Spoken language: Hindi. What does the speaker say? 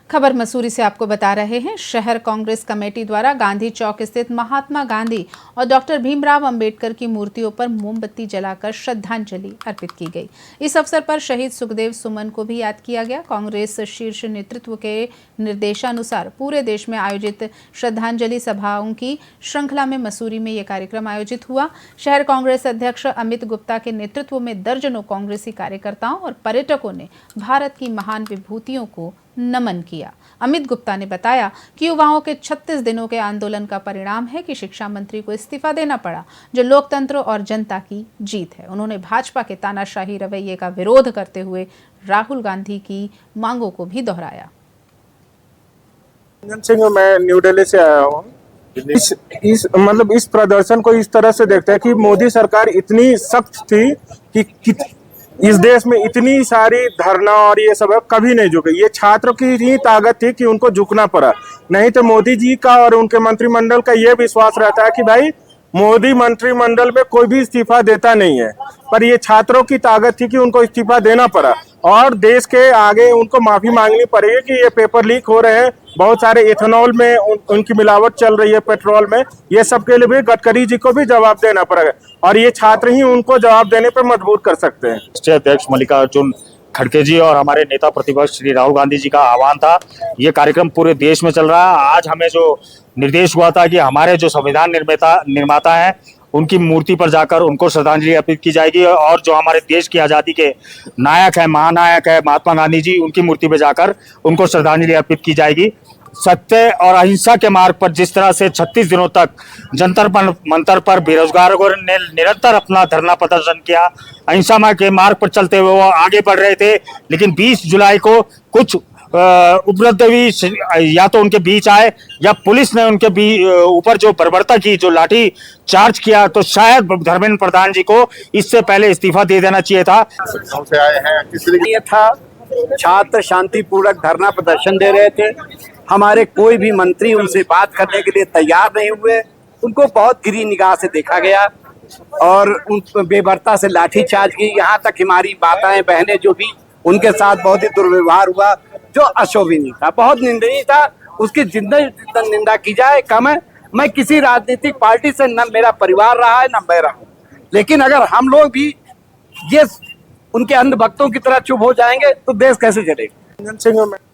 खबर मसूरी से आपको बता रहे हैं। शहर कांग्रेस कमेटी द्वारा गांधी चौक स्थित महात्मा गांधी और डॉक्टर भीमराव अंबेडकर की मूर्तियों पर मोमबत्ती जलाकर श्रद्धांजलि अर्पित की गई। इस अवसर पर शहीद सुखदेव सुमन को भी याद किया गया। कांग्रेस शीर्ष नेतृत्व के निर्देशानुसार पूरे देश में आयोजित श्रद्धांजलि सभाओं की श्रृंखला में मसूरी में यह कार्यक्रम आयोजित हुआ। शहर कांग्रेस अध्यक्ष अमित गुप्ता के नेतृत्व में दर्जनों कांग्रेसी कार्यकर्ताओं और पर्यटकों ने भारत की महान विभूतियों को नमन किया। अमित गुप्ता ने बताया कि युवाओं के 36 दिनों के आंदोलन का परिणाम है कि शिक्षा मंत्री को इस्तीफा देना पड़ा, जो लोकतंत्र और जनता की जीत है। उन्होंने भाजपा के तानाशाही रवैये का विरोध करते हुए राहुल गांधी की मांगों को भी दोहराया। सिंह, मैं न्यू दिल्ली से आया हूँ। इस प्रदर्शन को इस तरह से देखते हैं कि मोदी सरकार इतनी सख्त थी कि इस देश में इतनी सारी धरना और ये सब कभी नहीं झुके। ये छात्रों की ही ताकत थी कि उनको झुकना पड़ा। नहीं तो मोदी जी का और उनके मंत्रिमंडल का ये विश्वास रहता है कि भाई मोदी मंत्रिमंडल में कोई भी इस्तीफा देता नहीं है, पर ये छात्रों की ताकत थी कि उनको इस्तीफा देना पड़ा और देश के आगे उनको माफी मांगनी पड़ेगी कि ये पेपर लीक हो रहे हैं, बहुत सारे इथेनॉल में उनकी मिलावट चल रही है, पेट्रोल में। ये सब के लिए भी गडकरी जी को भी जवाब देना पड़ेगा और ये छात्र ही उनको जवाब देने पर मजबूर कर सकते हैं। राष्ट्रीय अध्यक्ष मल्लिकार्जुन खड़गे जी और हमारे नेता प्रतिपक्ष श्री राहुल गांधी जी का आह्वान था। ये कार्यक्रम पूरे देश में चल रहा है। आज हमें जो निर्देश हुआ था कि हमारे जो संविधान निर्माता हैं उनकी मूर्ति पर जाकर उनको श्रद्धांजलि अर्पित की जाएगी और जो हमारे देश की आज़ादी के नायक है, महानायक है महात्मा गांधी जी, उनकी मूर्ति पर जाकर उनको श्रद्धांजलि अर्पित की जाएगी। सत्य और अहिंसा के मार्ग पर जिस तरह से 36 दिनों तक जंतर मंतर पर बेरोजगारों ने निरंतर अपना धरना प्रदर्शन किया, अहिंसा के मार्ग पर चलते हुए वो आगे बढ़ रहे थे, लेकिन 20 जुलाई को कुछ उपद्रवी या तो उनके बीच आए या पुलिस ने उनके ऊपर जो बर्बरता की, जो लाठी चार्ज किया, तो शायद धर्मेंद्र प्रधान जी को इससे पहले इस्तीफा दे देना चाहिए था। से आए हैं ये था, छात्र शांतिपूर्वक धरना प्रदर्शन दे रहे थे। हमारे कोई भी मंत्री उनसे बात करने के लिए तैयार नहीं हुए। उनको बहुत गिरी निगाह से देखा गया और उन बेबरता से लाठीचार्ज की। यहाँ तक हमारी माताएं बहनें जो भी, उनके साथ बहुत ही दुर्व्यवहार हुआ जो अशोभनीय था, बहुत निंदनीय था। उसकी जितना निंदा की जाए कम है। मैं किसी राजनीतिक पार्टी से न मेरा परिवार रहा है न मैं रहा हूँ, लेकिन अगर हम लोग भी ये उनके अंधभक्तों की तरह चुप हो जाएंगे तो देश कैसे चलेगा।